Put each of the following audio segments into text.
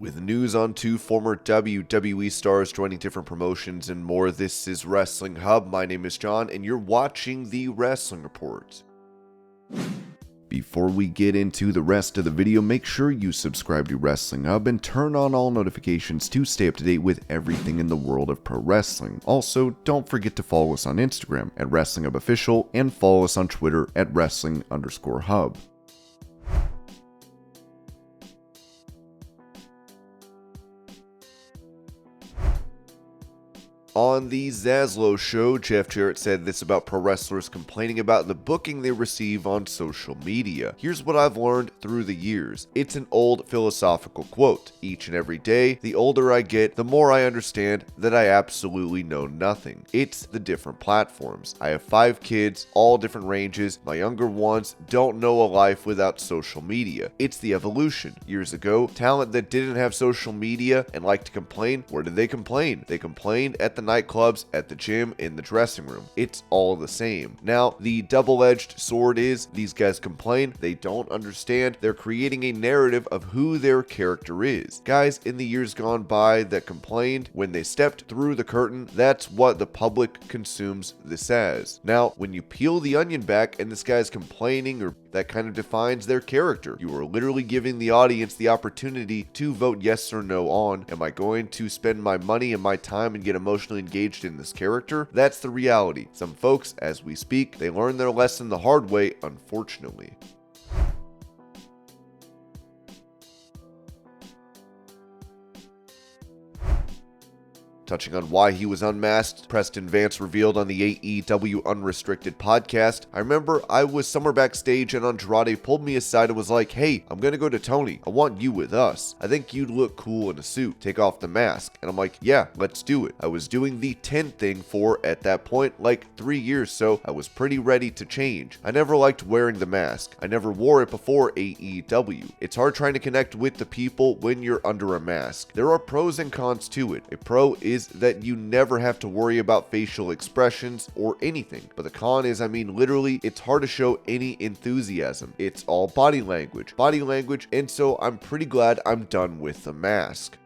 With news on 2 former WWE stars joining different promotions and more, this is Wrestling Hub. My name is John, and you're watching the Wrestling Report. Before we get into the rest of the video, make sure you subscribe to Wrestling Hub and turn on all notifications to stay up to date with everything in the world of pro wrestling. Also, don't forget to follow us on Instagram at Wrestling Hub Official and follow us on Twitter at Wrestling_Hub. On the Zaslow show, Jeff Jarrett said this about pro wrestlers complaining about the booking they receive on social media. Here's what I've learned through the years. It's an old philosophical quote. Each and every day, the older I get, the more I understand that I absolutely know nothing. It's the different platforms. I have 5 kids, all different ranges. My younger ones don't know a life without social media. It's the evolution. Years ago, talent that didn't have social media and liked to complain, where did they complain? They complained at the nightclubs, at the gym, in the dressing room. It's all the same. Now, the double-edged sword is these guys complain, they don't understand, they're creating a narrative of who their character is. Guys in the years gone by that complained, when they stepped through the curtain, that's what the public consumes this as. Now, when you peel the onion back and this guy's complaining, or that kind of defines their character. You are literally giving the audience the opportunity to vote yes or no on, am I going to spend my money and my time and get emotionally engaged in this character? That's the reality. Some folks, as we speak, they learn their lesson the hard way, unfortunately. Touching on why he was unmasked, Preston Vance revealed on the AEW Unrestricted podcast, I remember I was somewhere backstage and Andrade pulled me aside and was like, hey, I'm gonna go to Tony. I want you with us. I think you'd look cool in a suit. Take off the mask. And I'm like, yeah, let's do it. I was doing the 10 thing for, at that point, like 3 years, so I was pretty ready to change. I never liked wearing the mask. I never wore it before AEW. It's hard trying to connect with the people when you're under a mask. There are pros and cons to it. A pro is that you never have to worry about facial expressions or anything. But the con is, I mean, literally, it's hard to show any enthusiasm. It's all body language, and so I'm pretty glad I'm done with the mask.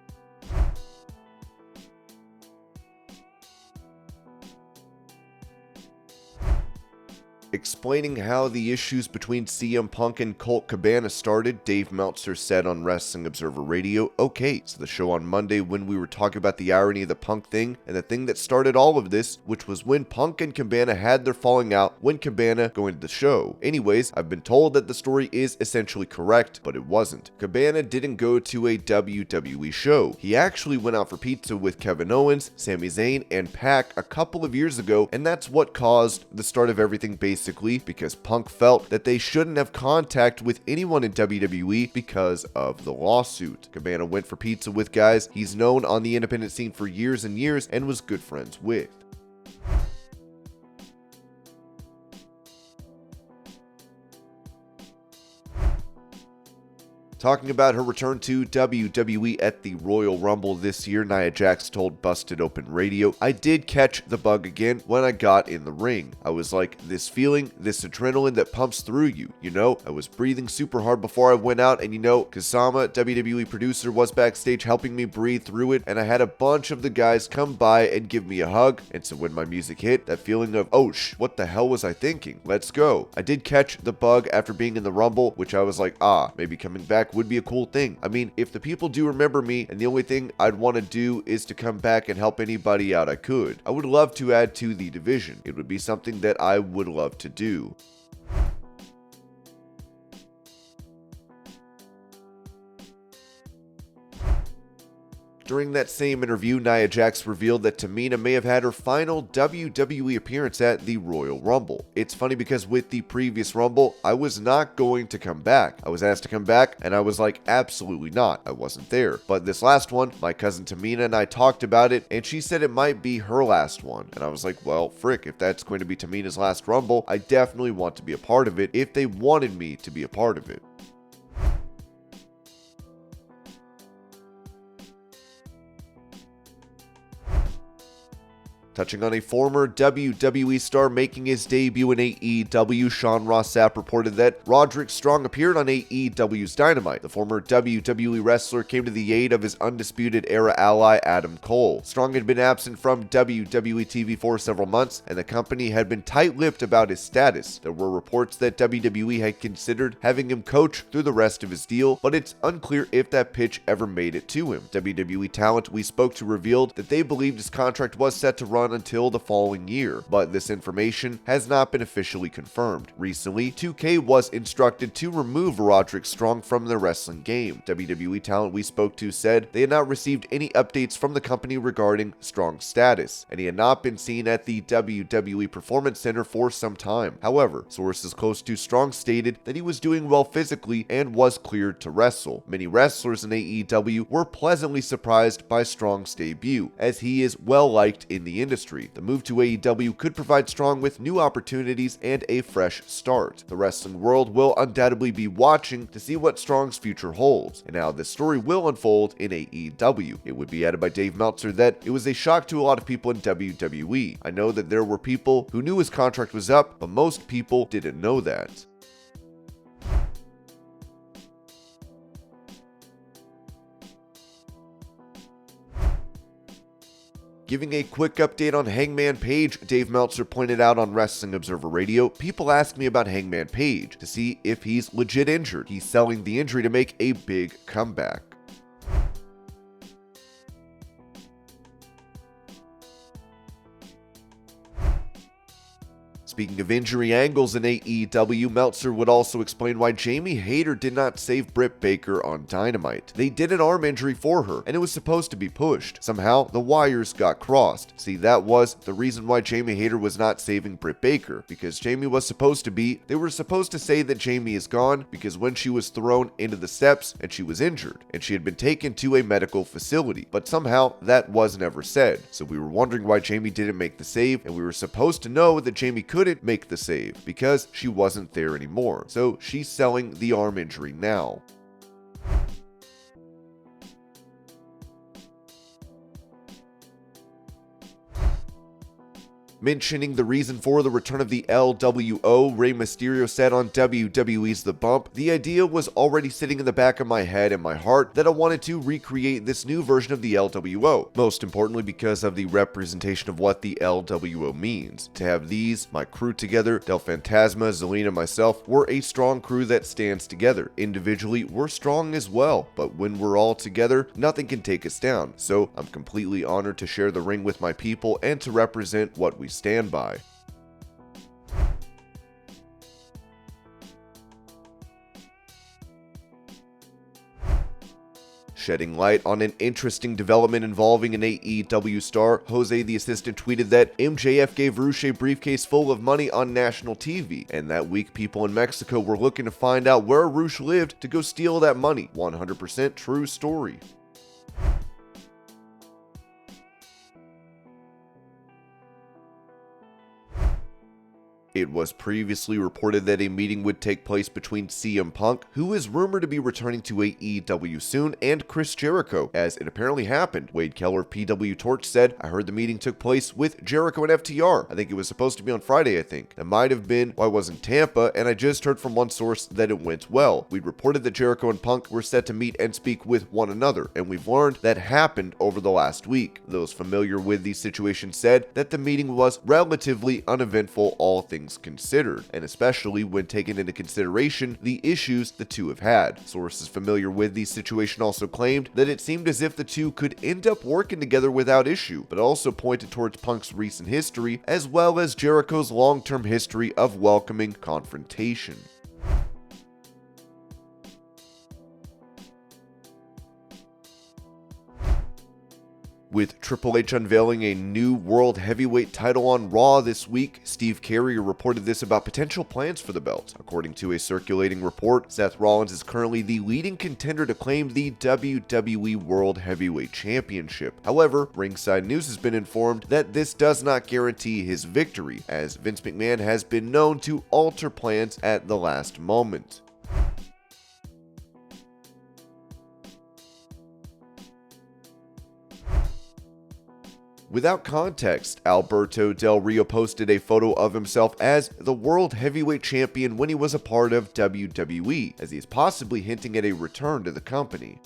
Explaining how the issues between CM Punk and Colt Cabana started, Dave Meltzer said on Wrestling Observer Radio, okay, so the show on Monday when we were talking about the irony of the Punk thing, and the thing that started all of this, which was when Punk and Cabana had their falling out when Cabana going to the show. Anyways, I've been told that the story is essentially correct, but it wasn't. Cabana didn't go to a WWE show. He actually went out for pizza with Kevin Owens, Sami Zayn, and Pac a couple of years ago, and that's what caused the start of everything basically because Punk felt that they shouldn't have contact with anyone in WWE because of the lawsuit. Cabana went for pizza with guys he's known on the independent scene for years and years and was good friends with. Talking about her return to WWE at the Royal Rumble this year, Nia Jax told Busted Open Radio, I did catch the bug again when I got in the ring. I was like, this feeling, this adrenaline that pumps through you, you know? I was breathing super hard before I went out, and you know, Kasama, WWE producer, was backstage helping me breathe through it, and I had a bunch of the guys come by and give me a hug, and so when my music hit, that feeling of, oh what the hell was I thinking? Let's go. I did catch the bug after being in the Rumble, which I was like, maybe coming back would be a cool thing. I mean, if the people do remember me and the only thing I'd want to do is to come back and help anybody out I could, I would love to add to the division. It would be something that I would love to do. During that same interview, Nia Jax revealed that Tamina may have had her final WWE appearance at the Royal Rumble. It's funny because with the previous Rumble, I was not going to come back. I was asked to come back, and I was like, absolutely not. I wasn't there. But this last one, my cousin Tamina and I talked about it, and she said it might be her last one. And I was like, well, frick, if that's going to be Tamina's last Rumble, I definitely want to be a part of it if they wanted me to be a part of it. Touching on a former WWE star making his debut in AEW, Sean Ross Sapp reported that Roderick Strong appeared on AEW's Dynamite. The former WWE wrestler came to the aid of his Undisputed Era ally Adam Cole. Strong had been absent from WWE TV for several months, and the company had been tight-lipped about his status. There were reports that WWE had considered having him coach through the rest of his deal, but it's unclear if that pitch ever made it to him. WWE talent we spoke to revealed that they believed his contract was set to run until the following year, but this information has not been officially confirmed. Recently, 2K was instructed to remove Roderick Strong from their wrestling game. WWE talent we spoke to said they had not received any updates from the company regarding Strong's status, and he had not been seen at the WWE Performance Center for some time. However, sources close to Strong stated that he was doing well physically and was cleared to wrestle. Many wrestlers in AEW were pleasantly surprised by Strong's debut, as he is well liked in the industry. The move to AEW could provide Strong with new opportunities and a fresh start. The wrestling world will undoubtedly be watching to see what Strong's future holds, and how this story will unfold in AEW. It would be added by Dave Meltzer that it was a shock to a lot of people in WWE. I know that there were people who knew his contract was up, but most people didn't know that. Giving a quick update on Hangman Page, Dave Meltzer pointed out on Wrestling Observer Radio, people ask me about Hangman Page to see if he's legit injured. He's selling the injury to make a big comeback. Speaking of injury angles in AEW, Meltzer would also explain why Jamie Hayter did not save Britt Baker on Dynamite. They did an arm injury for her, and it was supposed to be pushed. Somehow, the wires got crossed. See, that was the reason why Jamie Hayter was not saving Britt Baker, because Jamie was supposed to be, they were supposed to say that Jamie is gone, because when she was thrown into the steps, and she was injured, and she had been taken to a medical facility, but somehow that was never said. So we were wondering why Jamie didn't make the save, and we were supposed to know that Jamie couldn't make the save because she wasn't there anymore. So she's selling the arm injury now. Mentioning the reason for the return of the LWO, Rey Mysterio said on WWE's The Bump, "The idea was already sitting in the back of my head and my heart that I wanted to recreate this new version of the LWO, most importantly because of the representation of what the LWO means. To have these, my crew together, Del Fantasma, Zelina, myself, we're a strong crew that stands together. Individually, we're strong as well, but when we're all together, nothing can take us down. So I'm completely honored to share the ring with my people and to represent what we stand by." Shedding light on an interesting development involving an AEW star, Jose the Assistant tweeted that MJF gave Rush a briefcase full of money on national TV, and that week people in Mexico were looking to find out where Rush lived to go steal that money. 100% true story. It was previously reported that a meeting would take place between CM Punk, who is rumored to be returning to AEW soon, and Chris Jericho, as it apparently happened. Wade Keller of PW Torch said, "I heard the meeting took place with Jericho and FTR. I think it was supposed to be on Friday, I think. That might have been why it wasn't Tampa, and I just heard from one source that it went well. We'd reported that Jericho and Punk were set to meet and speak with one another, and we've learned that happened over the last week." Those familiar with the situation said that the meeting was relatively uneventful, all things considered, and especially when taken into consideration the issues the two have had. Sources familiar with the situation also claimed that it seemed as if the two could end up working together without issue, but also pointed towards Punk's recent history as well as Jericho's long-term history of welcoming confrontation. With Triple H unveiling a new World Heavyweight title on Raw this week, Steve Carrier reported this about potential plans for the belt. According to a circulating report, Seth Rollins is currently the leading contender to claim the WWE World Heavyweight Championship. However, Ringside News has been informed that this does not guarantee his victory, as Vince McMahon has been known to alter plans at the last moment. Without context, Alberto Del Rio posted a photo of himself as the World Heavyweight Champion when he was a part of WWE, as he is possibly hinting at a return to the company.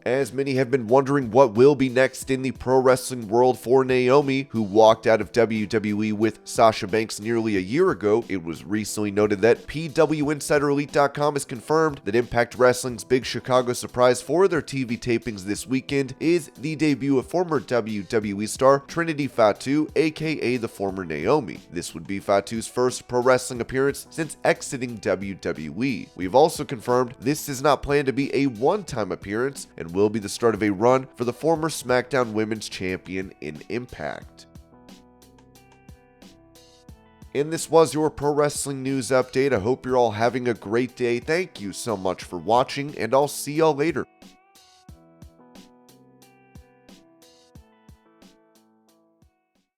As many have been wondering what will be next in the pro wrestling world for Naomi, who walked out of WWE with Sasha Banks nearly a year ago, it was recently noted that PWInsiderElite.com has confirmed that Impact Wrestling's big Chicago surprise for their TV tapings this weekend is the debut of former WWE star Trinity Fatu, aka the former Naomi. This would be Fatu's first pro wrestling appearance since exiting WWE. We've also confirmed this is not planned to be a one-time appearance and will be the start of a run for the former SmackDown Women's Champion in Impact. And this was your pro wrestling news update. I hope you're all having a great day. Thank you so much for watching, and I'll see y'all later.